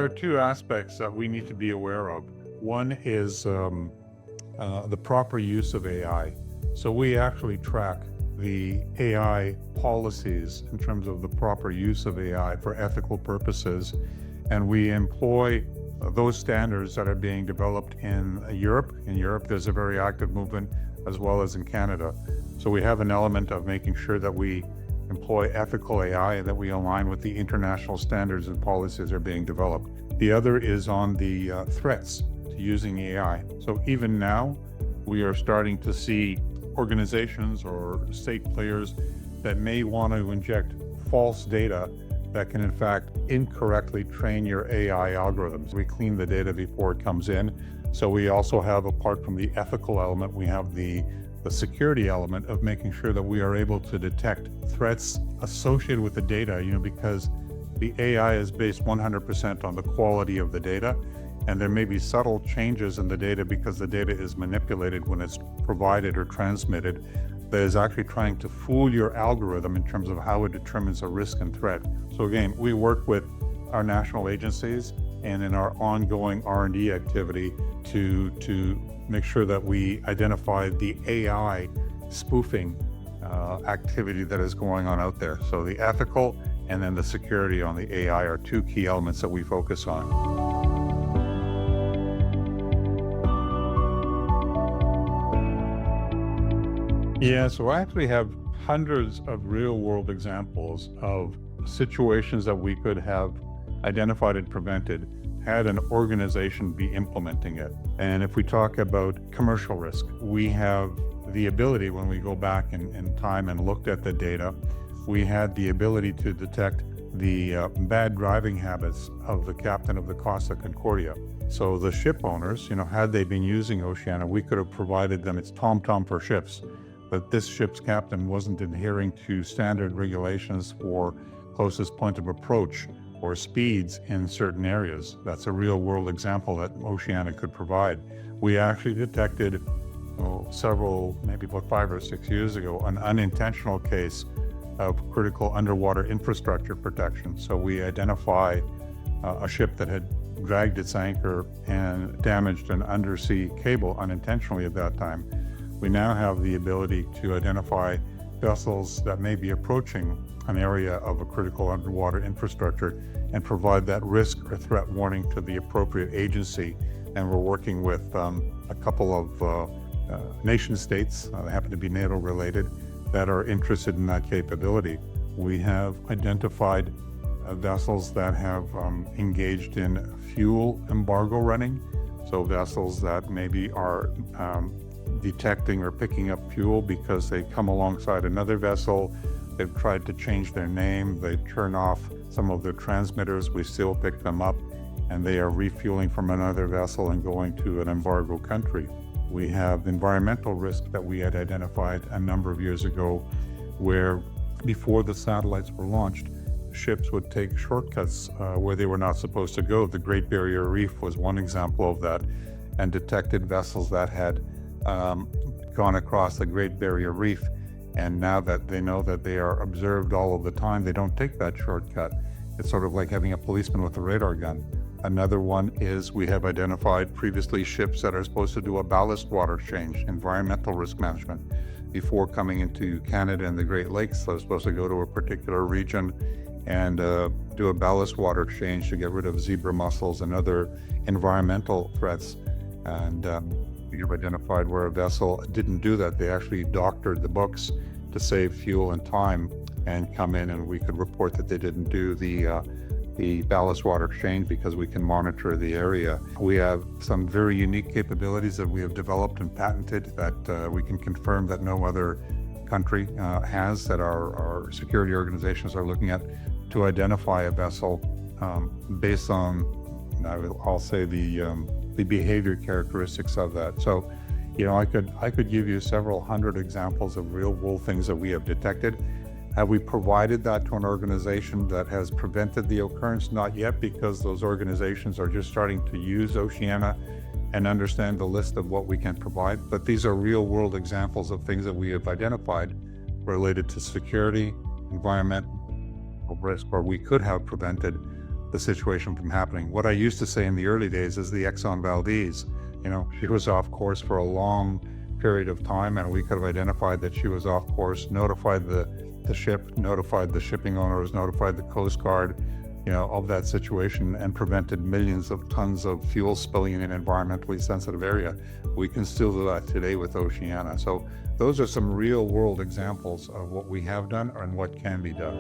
are two aspects that we need to be aware of. One is the proper use of AI. So we actually track the AI policies in terms of the proper use of AI for ethical purposes, and we employ those standards that are being developed in Europe. In Europe, there's a very active movement, as well as in Canada. So we have an element of making sure that we employ ethical AI and that we align with the international standards and policies that are being developed. The other is on the threats to using AI. So even now, we are starting to see organizations or state players that may want to inject false data that can in fact incorrectly train your AI algorithms. We clean the data before it comes in. So we also have, apart from the ethical element, we have the security element of making sure that we are able to detect threats associated with the data, because the AI is based 100% on the quality of the data. And there may be subtle changes in the data because the data is manipulated when it's provided or transmitted that is actually trying to fool your algorithm in terms of how it determines a risk and threat. So again, we work with our national agencies and in our ongoing R&D activity to make sure that we identify the AI spoofing activity that is going on out there. So the ethical and then the security on the AI are two key elements that we focus on. Yeah, so I actually have hundreds of real-world examples of situations that we could have identified and prevented had an organization be implementing it. And if we talk about commercial risk, we have the ability, when we go back in time and looked at the data, we had the ability to detect the bad driving habits of the captain of the Costa Concordia. So the ship owners, had they been using OCIANA, we could have provided them its TomTom for ships. But this ship's captain wasn't adhering to standard regulations for closest point of approach or speeds in certain areas. That's a real world example that OCIANA could provide. We actually detected maybe about 5 or 6 years ago, an unintentional case of critical underwater infrastructure protection. So we identify a ship that had dragged its anchor and damaged an undersea cable unintentionally at that time. We now have the ability to identify vessels that may be approaching an area of a critical underwater infrastructure and provide that risk or threat warning to the appropriate agency. And we're working with a couple of nation states, they happen to be NATO related, that are interested in that capability. We have identified vessels that have engaged in fuel embargo running. So vessels that maybe are detecting or picking up fuel because they come alongside another vessel, they've tried to change their name, they turn off some of their transmitters, we still pick them up, and they are refueling from another vessel and going to an embargo country. We have environmental risk that we had identified a number of years ago, where before the satellites were launched, ships would take shortcuts where they were not supposed to go. The Great Barrier Reef was one example of that, and detected vessels that had gone across the Great Barrier Reef. And now that they know that they are observed all of the time, they don't take that shortcut. It's sort of like having a policeman with a radar gun. Another one is we have identified previously ships that are supposed to do a ballast water change, environmental risk management. Before coming into Canada and the Great Lakes, they're supposed to go to a particular region and do a ballast water change to get rid of zebra mussels and other environmental threats. And you've identified where a vessel didn't do that. They actually doctored the books to save fuel and time and come in, and we could report that they didn't do the ballast water change because we can monitor the area. We have some very unique capabilities that we have developed and patented that we can confirm that no other country has, that our security organizations are looking at, to identify a vessel based on, I'll say, the behavior characteristics of that. So, I could give you several hundred examples of real world things that we have detected. Have we provided that to an organization that has prevented the occurrence? Not yet, because those organizations are just starting to use OCIANA and understand the list of what we can provide. But these are real world examples of things that we have identified related to security, environmental risk, or we could have prevented the situation from happening. What I used to say in the early days is the Exxon Valdez, she was off course for a long period of time, and we could have identified that she was off course, notified the ship, notified the shipping owners, notified the Coast Guard, of that situation, and prevented millions of tons of fuel spilling in an environmentally sensitive area. We can still do that today with OCIANA. So those are some real world examples of what we have done and what can be done.